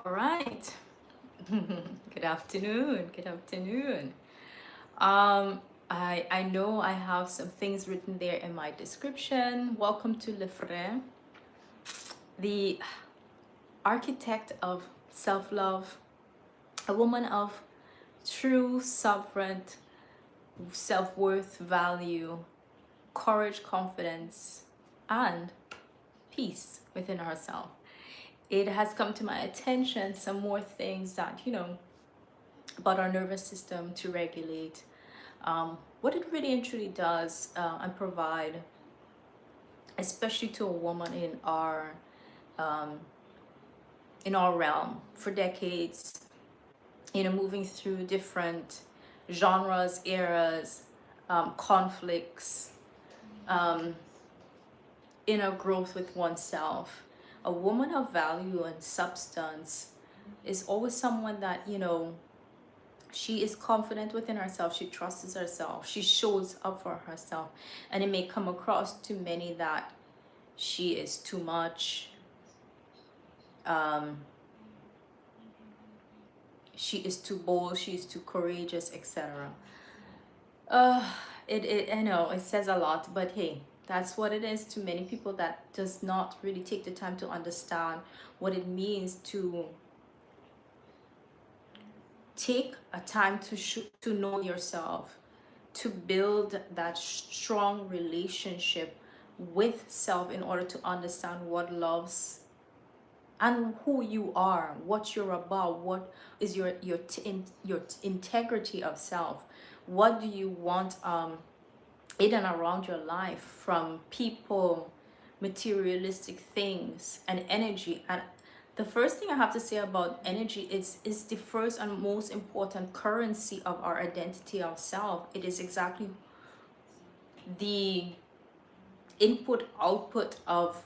All right. Good afternoon. Good afternoon. I know I have some things written there in my description. Welcome to Le Phare, the architect of self-love, a woman of true sovereign self-worth, value, courage, confidence, and peace within herself. It has come to my attention some more things that about our nervous system to regulate, what it really and truly does, and provide, especially to a woman um, in our realm for decades, moving through different genres, eras, conflicts, um, inner growth with oneself. A woman of value and substance is always someone that she is confident within herself, she trusts herself, she shows up for herself. And it may come across to many that she is too much, um, she is too bold, she is too courageous, etc. uh I know it says a lot, but hey, that's what it is to many people that does not really take the time to understand what it means to take a time to know yourself, to build that strong relationship with self in order to understand what loves and who you are, what you're about, what is your integrity of self. What do you want in and around your life from people, materialistic things, and energy. And the first thing I have to say about energy is the first and most important currency of our identity of self. It is exactly the input output of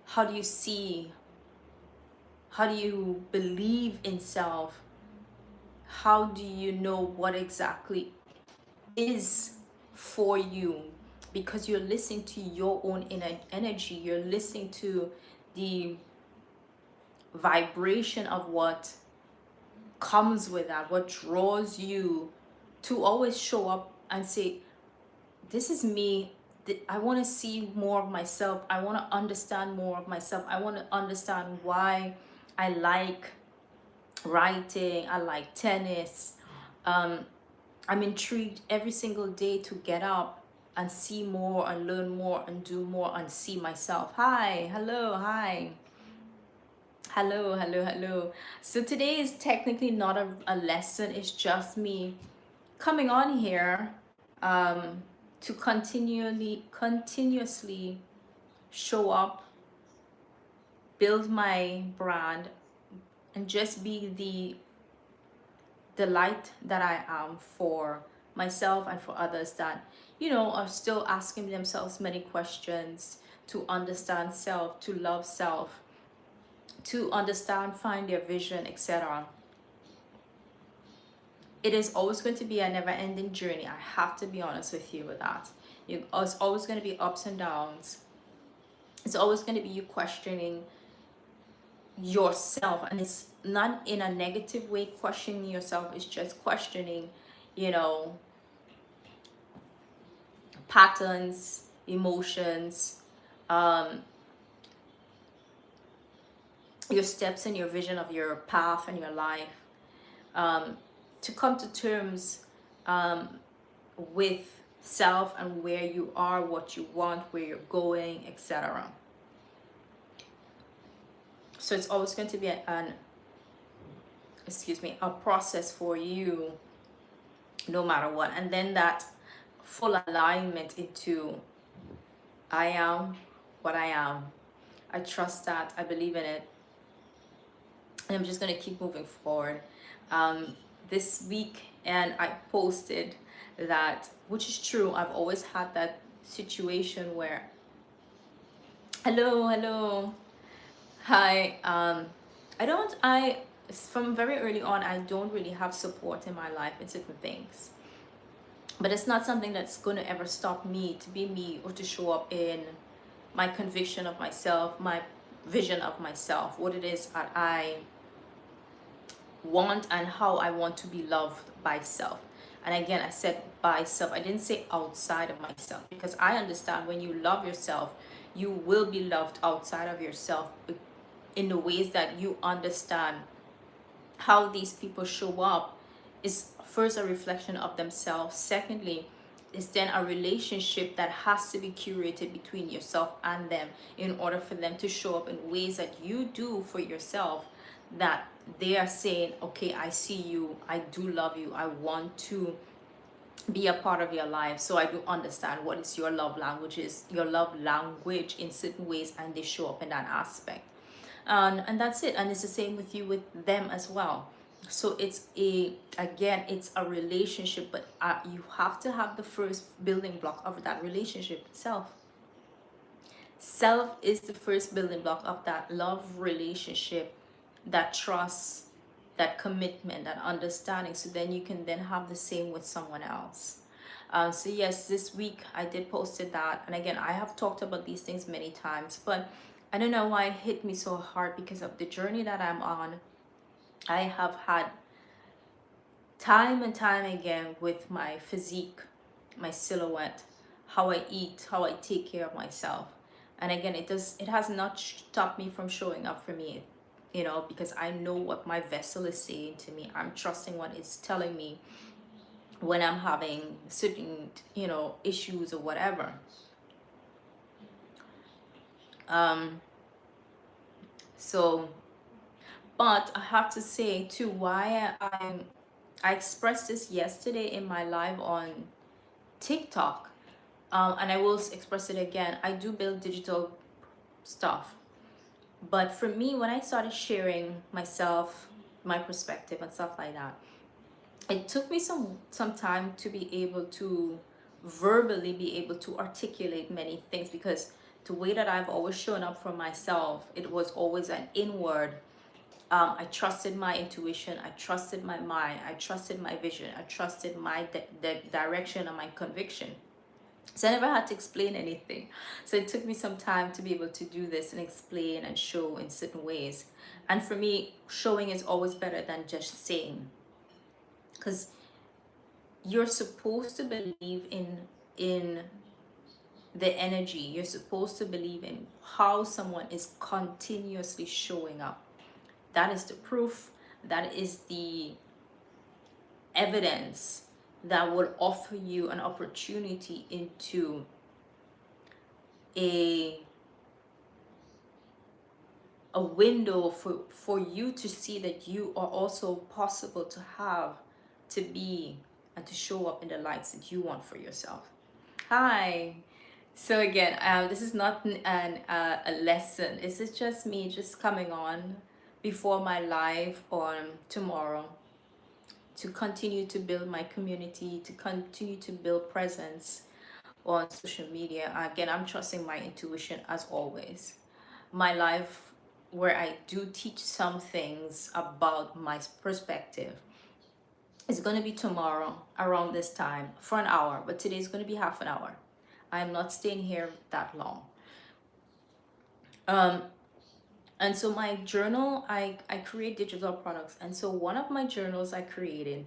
how do you see, how do you believe in self, how do you know what exactly is for you, because you're listening to your own inner energy, you're listening to the vibration of what comes with that, what draws you to always show up and say, this is me. I want to see more of myself. I want to understand more of myself. I want to understand why I like writing, I like tennis. um, I'm intrigued every single day to get up and see more and learn more and do more and see myself. Hi, hello, hi. Hello, hello, hello. So today is technically not a lesson, it's just me coming on here um, to continuously show up, build my brand, and just be the light that I am for myself and for others that are still asking themselves many questions to understand self, to love self, to understand, find their vision, etc. It is always going to be a never-ending journey. I have to be honest with you with that. It's always going to be ups and downs. It's always going to be you questioning yourself, and it's not in a negative way questioning yourself. It's just questioning, you know, patterns, emotions, um, your steps and your vision of your path and your life, um, to come to terms um, with self and where you are, what you want, where you're going, etc. So it's always going to be a process for you, no matter what. And then that full alignment into I am what I am. I trust that, I believe in it, and I'm just going to keep moving forward. This week, and I posted that, which is true, I've always had that situation where, hello, hello, hi, I from very early on, I don't really have support in my life in certain things, but it's not something that's going to ever stop me to be me or to show up in my conviction of myself, my vision of myself, what it is that I want and how I want to be loved by self. And again, I said by self, I didn't say outside of myself, because I understand when you love yourself, you will be loved outside of yourself in the ways that you understand how these people show up is first a reflection of themselves. Secondly, is then a relationship that has to be curated between yourself and them in order for them to show up in ways that you do for yourself, that they are saying, okay, I see you, I do love you, I want to be a part of your life. So I do understand what is your love languages, your love language in certain ways, and they show up in that aspect. And that's it. And it's the same with you, with them as well. So it's again, it's a relationship, but you have to have the first building block of that relationship, self. Self is the first building block of that love relationship, that trust, that commitment, that understanding. So then you can then have the same with someone else. So yes, this week I did posted that, and again, I have talked about these things many times, but I don't know why it hit me so hard, because of the journey that I'm on. I have had time and time again with my physique, my silhouette, how I eat, how I take care of myself. And again, it has not stopped me from showing up for me, because I know what my vessel is saying to me. I'm trusting what it's telling me when I'm having certain, issues or whatever. So, but I have to say too, why I expressed this yesterday in my live on TikTok, and I will express it again. I do build digital stuff, but for me, when I started sharing myself, my perspective and stuff like that, it took me some time to be able to verbally be able to articulate many things, because the way that I've always shown up for myself, it was always an inward. I trusted my intuition, I trusted my mind, I trusted my vision, I trusted my the direction and my conviction. So I never had to explain anything. So it took me some time to be able to do this and explain and show in certain ways. And for me, showing is always better than just saying, because you're supposed to believe in the energy. You're supposed to believe in how someone is continuously showing up. That is the proof, that is the evidence that would offer you an opportunity into a window for you to see that you are also possible to have, to be, and to show up in the lights that you want for yourself. Hi. So again, this is not a lesson. This is just me just coming on before my live on tomorrow to continue to build my community, to continue to build presence on social media. Again, I'm trusting my intuition as always. My life, where I do teach some things about my perspective, is going to be tomorrow around this time for an hour, but today is going to be half an hour. I'm not staying here that long. And so my journal, I create digital products. And so one of my journals I created,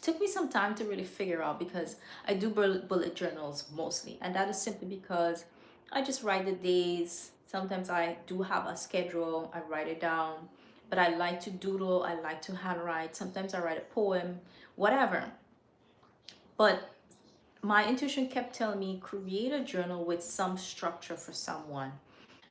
took me some time to really figure out, because I do bullet journals mostly, and that is simply because I just write the days. Sometimes I do have a schedule, I write it down, but I like to doodle, I like to handwrite. Sometimes I write a poem, whatever. But my intuition kept telling me, create a journal with some structure for someone.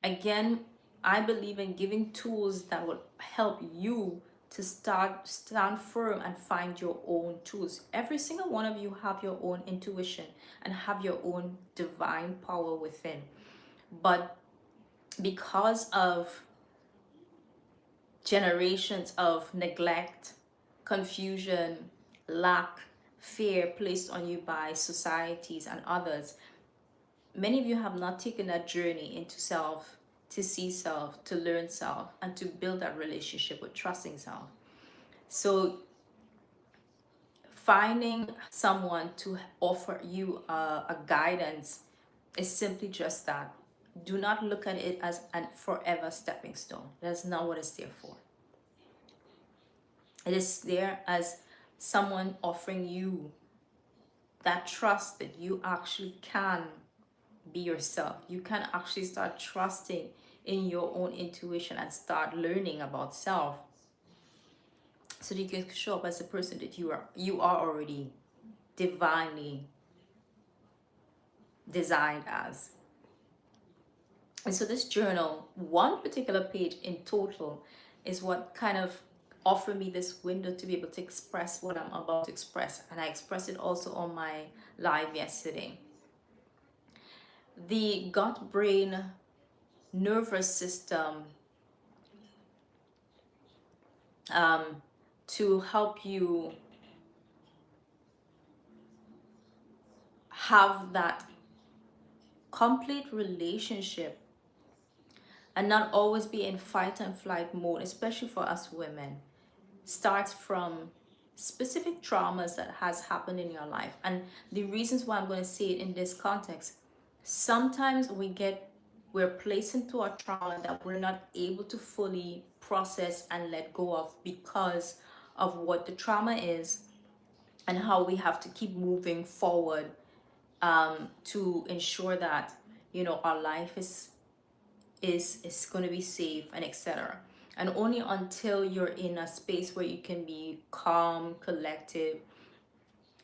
Again, I believe in giving tools that will help you to stand firm and find your own tools. Every single one of you have your own intuition and have your own divine power within. But because of generations of neglect, confusion, lack, fear placed on you by societies and others, many of you have not taken that journey into self, to see self, to learn self, and to build that relationship with trusting self. So finding someone to offer you a guidance is simply just that. Do not look at it as a forever stepping stone. That's not what it's there for. It is there as someone offering you that trust that you actually can be yourself. You can actually start trusting in your own intuition and start learning about self, so that you can show up as the person that you are already divinely designed as. And so this journal, one particular page in total, is what kind of offered me this window to be able to express what I'm about to express. And I expressed it also on my live yesterday. The gut brain nervous system, to help you have that complete relationship and not always be in fight and flight mode, especially for us women, starts from specific traumas that has happened in your life. And the reasons why I'm going to say it in this context, sometimes we're placed into a trauma that we're not able to fully process and let go of because of what the trauma is and how we have to keep moving forward, to ensure that our life is going to be safe and etc. And only until you're in a space where you can be calm, collective,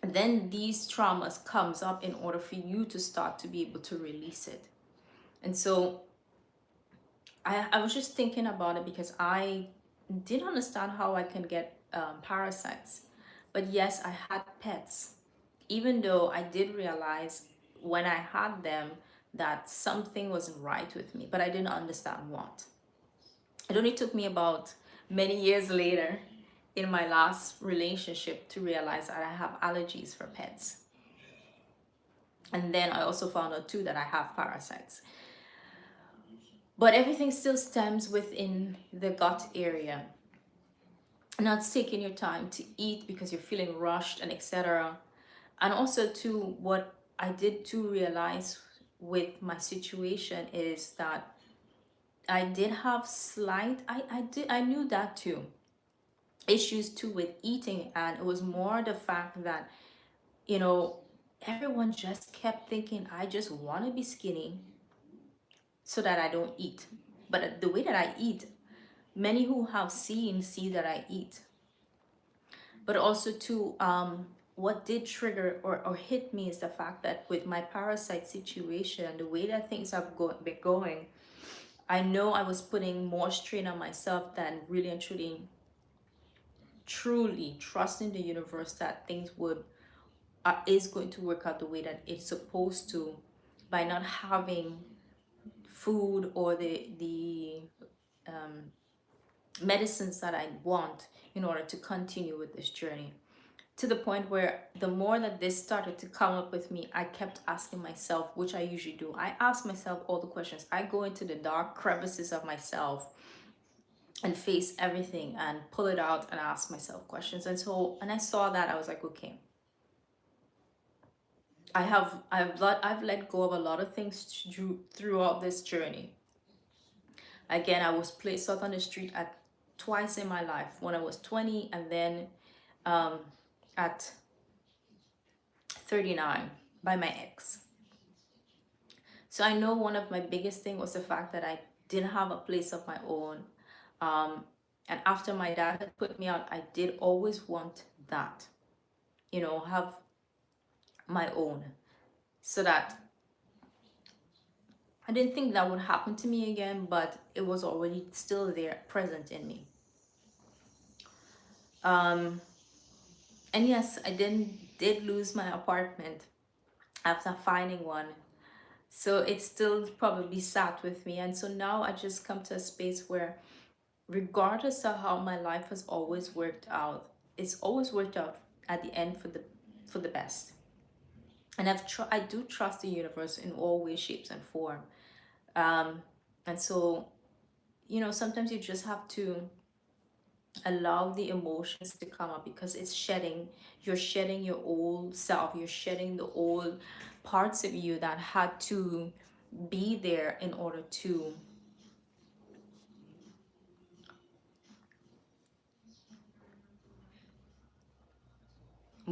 then these traumas comes up in order for you to start to be able to release it. And so I was just thinking about it because I didn't understand how I can get parasites. But yes, I had pets, even though I did realize when I had them that something wasn't right with me, but I didn't understand what. It only took me about many years later in my last relationship to realize that I have allergies for pets. And then I also found out too that I have parasites. But everything still stems within the gut area. Not taking your time to eat because you're feeling rushed and etc. And also too, what I did to realize with my situation is that I did have I knew that too, issues too with eating. And it was more the fact that everyone just kept thinking I just want to be skinny so that I don't eat. But the way that I eat, many who have seen see that I eat. But also too, what did trigger or hit me is the fact that with my parasite situation, the way that things have been going, I know I was putting more strain on myself than really and truly trusting the universe that things is going to work out the way that it's supposed to, by not having food or the medicines that I want in order to continue with this journey. To the point where the more that this started to come up with me, I kept asking myself, which I usually do. I ask myself all the questions. I go into the dark crevices of myself and face everything and pull it out and ask myself questions. And so, and I saw that, I was like, okay, I've let go of a lot of things throughout this journey. Again, I was placed out on the street at twice in my life, when I was 20 and then at 39 by my ex. So I know one of my biggest thing was the fact that I didn't have a place of my own. And after my dad had put me out, I did always want that, have my own, so that I didn't think that would happen to me again, but it was already still there, present in me. And yes, I did lose my apartment after finding one. So it still probably sat with me. And so now I just come to a space where, regardless of how my life has always worked out, it's always worked out at the end for the best. And I do trust the universe in all ways, shapes, and form. And so, sometimes you just have to allow the emotions to come up, because you're shedding your old self, you're shedding the old parts of you that had to be there in order to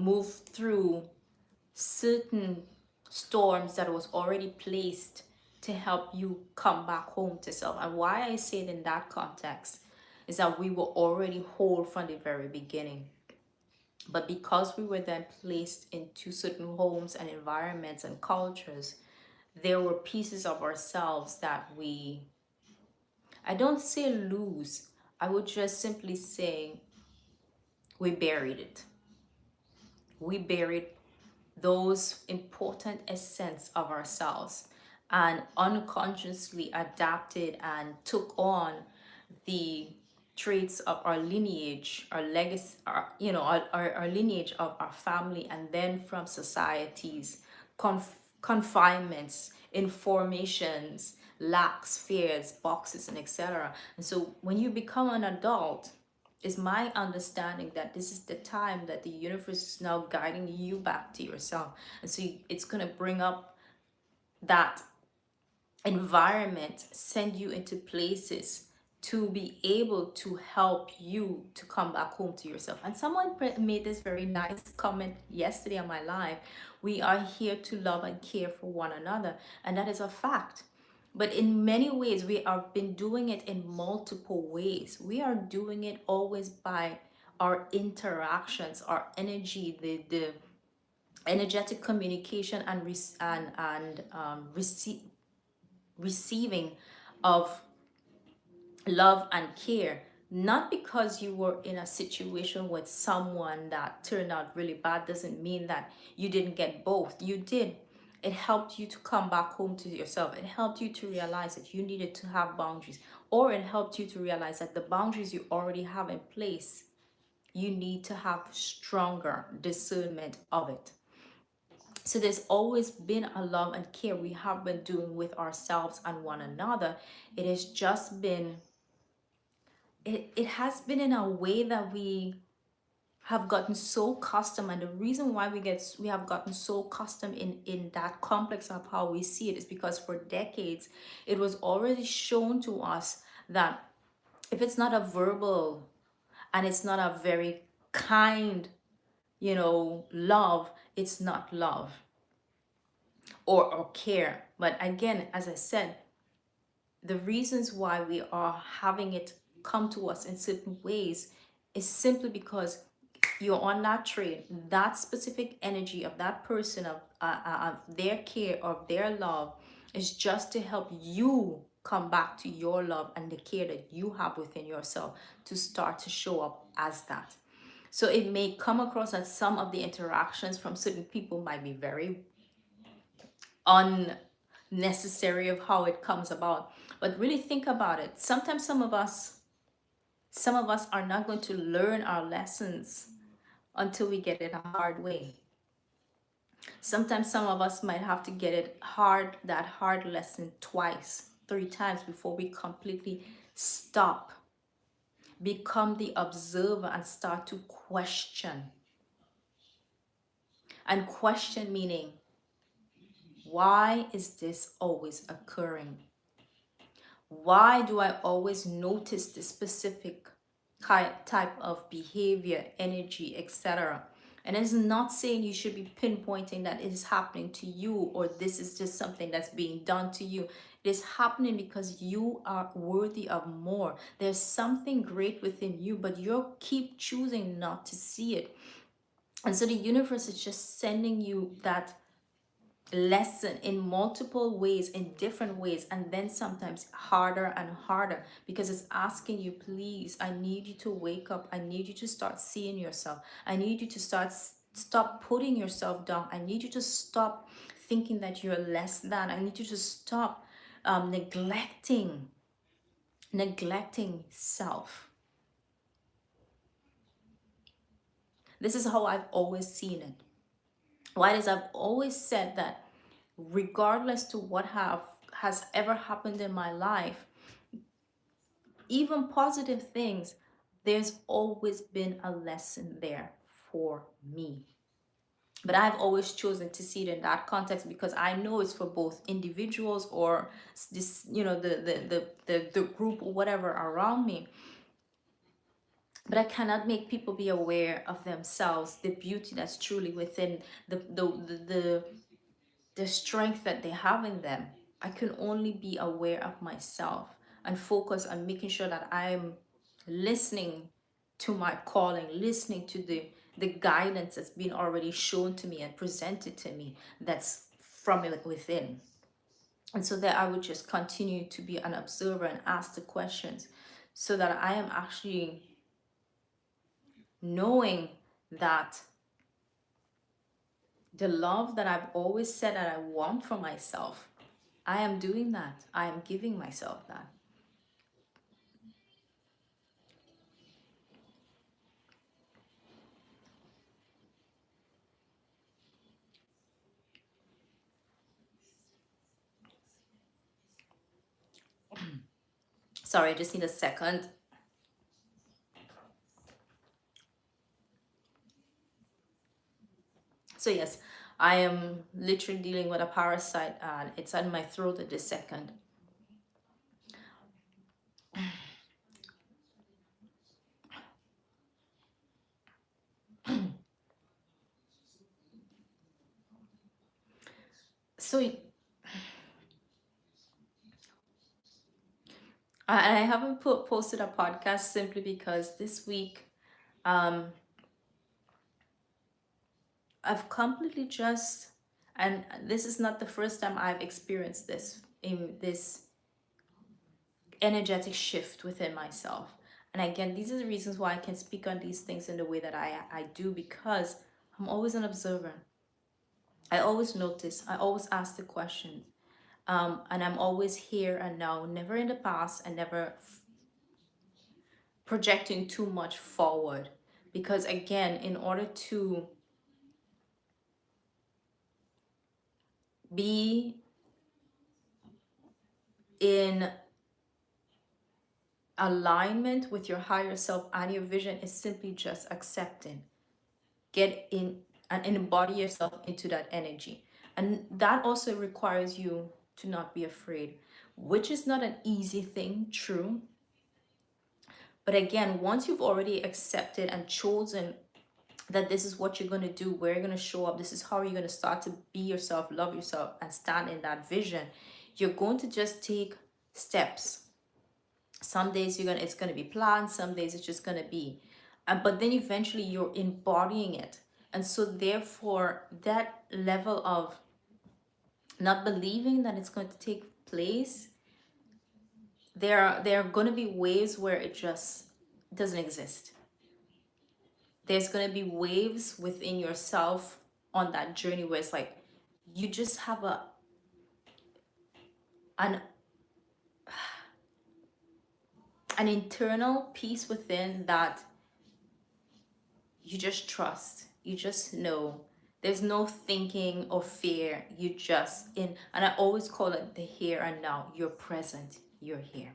move through certain storms that was already placed to help you come back home to self. And why I say it in that context is that we were already whole from the very beginning. But because we were then placed into certain homes and environments and cultures, there were pieces of ourselves that I don't say lose, I would just simply say we buried it. We buried those important essence of ourselves and unconsciously adapted and took on the traits of our lineage, our legacy, our lineage of our family, and then from societies, confinements, informations, lacks, fears, boxes, and etc. And so when you become an adult, is my understanding that this is the time that the universe is now guiding you back to yourself. And so it's going to bring up that environment, send you into places to be able to help you to come back home to yourself. And someone made this very nice comment yesterday on my live. We are here to love and care for one another, and that is a fact. But in many ways, we have been doing it in multiple ways. We are doing it always by our interactions, our energy, the energetic communication and receiving of love and care. Not because you were in a situation with someone that turned out really bad doesn't mean that you didn't get both. You did. It helped you to come back home to yourself. It helped you to realize that you needed to have boundaries, or it helped you to realize that the boundaries you already have in place, you need to have stronger discernment of it. So there's always been a love and care we have been doing with ourselves and one another. It has just been, it has been in a way that we have gotten so accustomed. And the reason why we have gotten so accustomed in that complex of how we see it is because for decades it was already shown to us that if it's not a verbal and it's not a very kind, love, it's not love or care. But again, as I said, the reasons why we are having it come to us in certain ways is simply because you're on that train. That specific energy of that person, of their care, of their love, is just to help you come back to your love and the care that you have within yourself to start to show up as that. So it may come across that some of the interactions from certain people might be very unnecessary of how it comes about. But really think about it. Sometimes some of us are not going to learn our lessons until we get it a hard way. Sometimes some of us might have to get that hard lesson twice, 3 times before we completely stop, become the observer and start to question. And question meaning, why is this always occurring? Why do I always notice this specific type of behavior, energy, etc.? And it's not saying you should be pinpointing that it is happening to you or this is just something that's being done to you. It is happening because you are worthy of more. There's something great within you, but you keep choosing not to see it. And so the universe is just sending you that lesson in multiple ways, in different ways, and then sometimes harder and harder, because it's asking you, please, I need you to wake up. I need you to start seeing yourself. I need you to stop putting yourself down. I need you to stop thinking that you're less than. I need you to stop neglecting self. This is how I've always seen it. Why is I've always said that regardless to what has ever happened in my life, even positive things, there's always been a lesson there for me. But I've always chosen to see it in that context because I know it's for both individuals or this, the group or whatever around me. But I cannot make people be aware of themselves, the beauty that's truly within, the strength that they have in them. I can only be aware of myself and focus on making sure that I'm listening to my calling, listening to the guidance that's been already shown to me and presented to me, that's from within. And so that I would just continue to be an observer and ask the questions, so that I am actually knowing that the love that I've always said that I want for myself, I am doing that. I am giving myself that. Sorry, I just need a second. So yes, I am literally dealing with a parasite and it's on my throat at this second. So I haven't posted a podcast simply because this week um, I've completely just, and this is not the first time I've experienced this, in this energetic shift within myself. And again, these are the reasons why I can speak on these things in the way that I do, because I'm always an observer. I always notice, I always ask the questions. And I'm always here and now, never in the past, and never projecting too much forward. Because again, in order to be in alignment with your higher self and your vision, is simply just accepting, get in and embody yourself into that energy. And that also requires you to not be afraid, which is not an easy thing, true. But again, once you've already accepted and chosen that this is what you're going to do, where you're going to show up, this is how you're going to start to be yourself, love yourself, and stand in that vision, you're going to just take steps. Some days it's going to be planned, some days it's just going to be, but then eventually you're embodying it. And so therefore, that level of not believing that it's going to take place, there are going to be waves where it just doesn't exist. There's going to be waves within yourself on that journey where it's like you just have an an internal peace within that you just trust, you just know. There's no thinking or fear. You just in, and I always call it the here and now. You're present, you're here.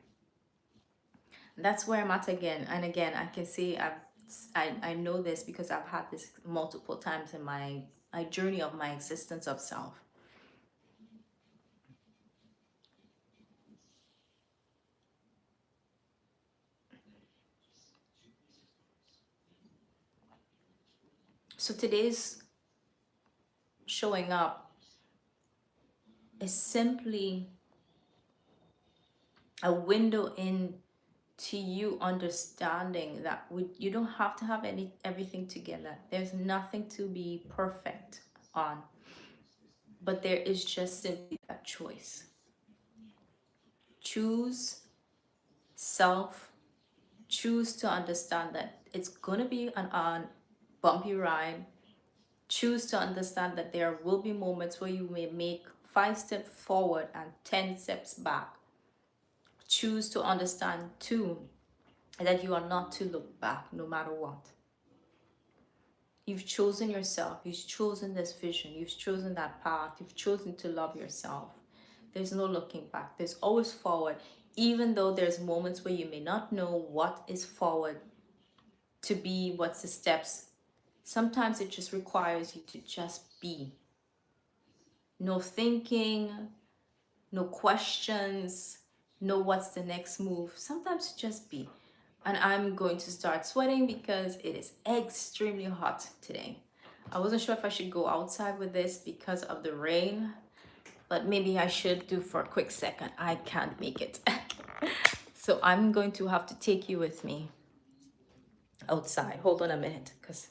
And that's where I'm at again. And again, I can say I know this because I've had this multiple times in my journey of my existence of self. So today's showing up is simply a window in to you understanding that you don't have to have everything together. There's nothing to be perfect on, but there is just simply that choice. Choose self. Choose to understand that it's gonna be an bumpy ride. Choose to understand that there will be moments where you may make 5 steps forward and 10 steps back. Choose to understand too that you are not to look back no matter what. You've chosen yourself. You've chosen this vision. You've chosen that path. You've chosen to love yourself. There's no looking back. There's always forward. Even though there's moments where you may not know what is forward to be, what's the steps. Sometimes it just requires you to just be. No thinking, no questions, no what's the next move. Sometimes just be. And I'm going to start sweating because it is extremely hot today. I wasn't sure if I should go outside with this because of the rain, but maybe I should do for a quick second. I can't make it. So I'm going to have to take you with me outside. Hold on a minute because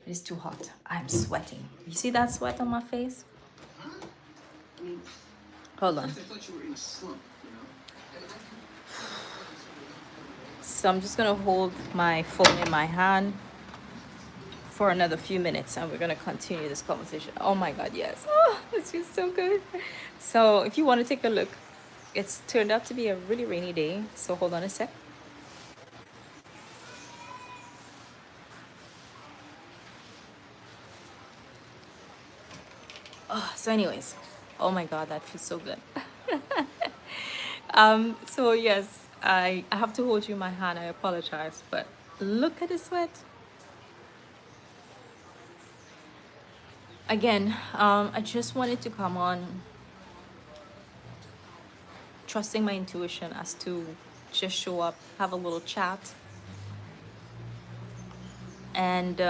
it is too hot. I'm sweating. You see that sweat on my face? Hold on. So I'm just gonna hold my phone in my hand for another few minutes and we're gonna continue this conversation. Oh my god, yes. Oh, this feels so good. So if you want to take a look, it's turned out to be a really rainy day. So hold on a sec. Oh, so anyways, oh my god, that feels so good. So yes, I have to hold you in my hand. I apologize, but look at the sweat. Again, I just wanted to come on trusting my intuition as to just show up, have a little chat, and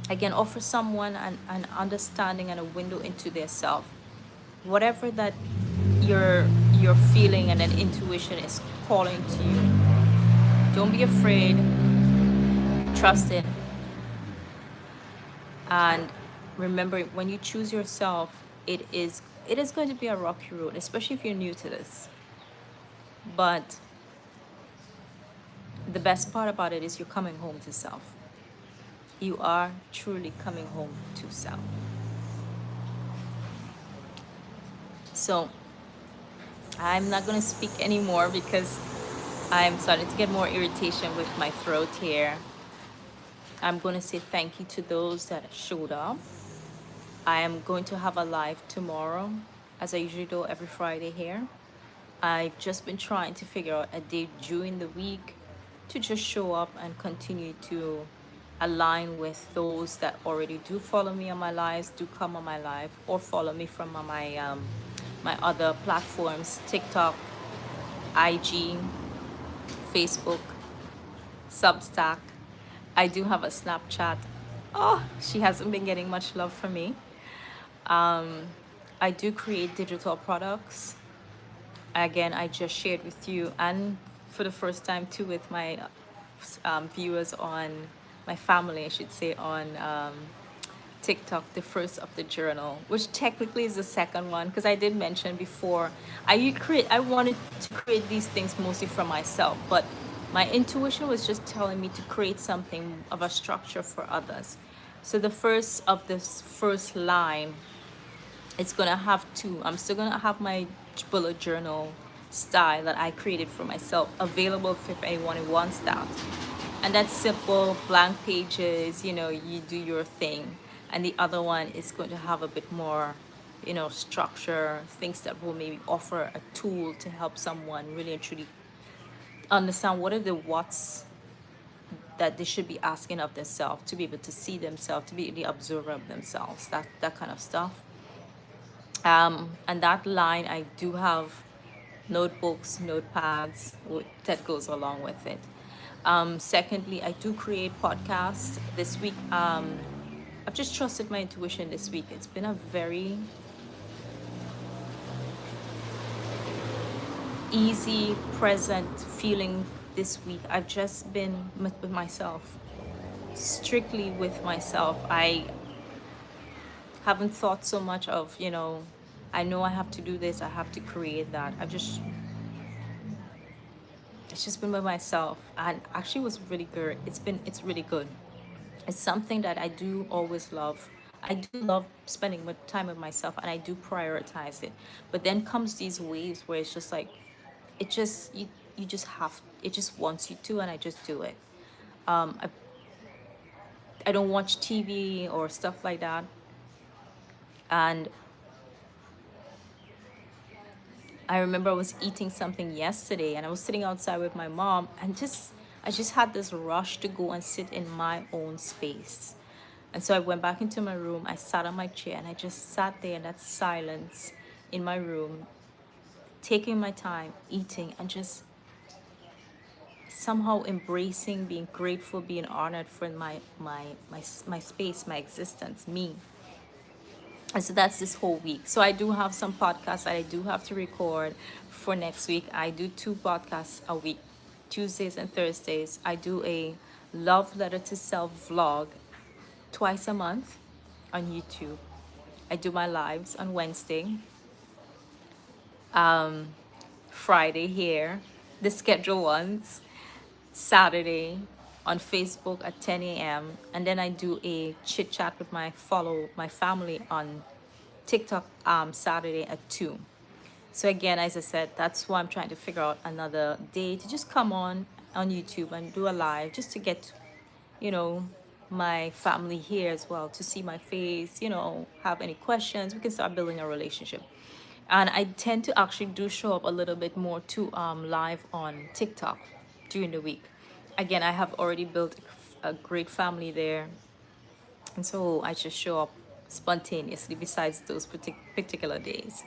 again, offer someone an understanding and a window into their self. Whatever that you're feeling and an intuition is calling to you, don't be afraid, trust it, and remember when you choose yourself, it is going to be a rocky road, especially if you're new to this. But the best part about it is you're coming home to self. You are truly coming home to self. So I'm not going to speak anymore because I'm starting to get more irritation with my throat here. I'm going to say thank you to those that showed up. I am going to have a live tomorrow, as I usually do every Friday here. I've just been trying to figure out a day during the week to just show up and continue to align with those that already do follow me on my lives, do come on my live, or follow me from my other platforms, TikTok, IG, Facebook, Substack. I do have a Snapchat. Oh, she hasn't been getting much love from me. I do create digital products. Again, I just shared with you, and for the first time too, with my viewers on my family, I should say, on TikTok, the first of the journal, which technically is the second one, because I did mention before, I wanted to create these things mostly for myself, but my intuition was just telling me to create something of a structure for others. So the first of this first line, it's gonna have two. I'm still gonna have my bullet journal style that I created for myself available if anyone wants that. And that's simple, blank pages, you do your thing. And the other one is going to have a bit more, structure, things that will maybe offer a tool to help someone really and truly understand what are the what's that they should be asking of themselves, to be able to see themselves, to be the observer of themselves, that kind of stuff. And that line, I do have notebooks, notepads that goes along with it. Secondly, I do create podcasts. This week, I've just trusted my intuition this week. It's been a very easy, present feeling this week. I've just been with myself, strictly with myself. I haven't thought so much of, I know I have to do this, I have to create that. It's just been by myself, and actually was really good. It's really good. It's something that I do always love. I do love spending time with myself, and I do prioritize it. But then comes these waves where it's just like, it just you just have, it just wants you to, and I just do it. I don't watch TV or stuff like that, and I remember I was eating something yesterday and I was sitting outside with my mom, and I just had this rush to go and sit in my own space. And so I went back into my room, I sat on my chair, and I just sat there in that silence in my room, taking my time, eating, and just somehow embracing, being grateful, being honored for my space, my existence, me. And so that's this whole week. So I do have some podcasts that I do have to record for next week. I do 2 podcasts a week, Tuesdays and Thursdays. I do a love letter to self vlog twice a month on YouTube. I do my lives on Wednesday, Friday here, the scheduled ones, Saturday on Facebook at 10 a.m. And then I do a chit chat with my family on TikTok Saturday at 2. So again, as I said, that's why I'm trying to figure out another day to just come on YouTube and do a live, just to get, you know, my family here as well, to see my face, have any questions. We can start building a relationship. And I tend to actually do show up a little bit more to live on TikTok during the week. Again, I have already built a great family there, and so I just show up spontaneously besides those particular days.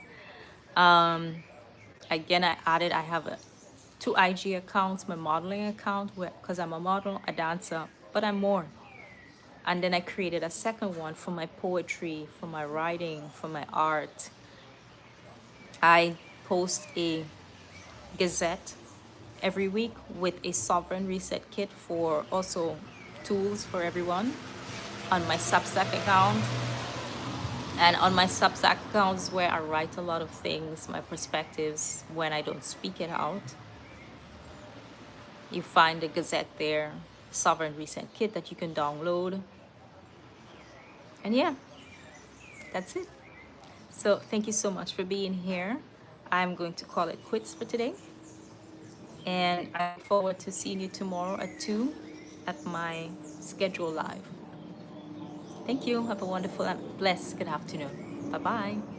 Again, I have 2 IG accounts, my modeling account, because I'm a model, a dancer, but I'm more. And then I created a second one for my poetry, for my writing, for my art. I post a gazette every week with a sovereign reset kit, for also tools for everyone, on my Substack account. And on my Substack account is where I write a lot of things, my perspectives, when I don't speak it out. You find the gazette there, sovereign reset kit, that you can download. And yeah, that's it. So thank you so much for being here. I'm going to call it quits for today. And I look forward to seeing you tomorrow at 2 at my schedule live. Thank you. Have a wonderful and blessed good afternoon. Bye-bye.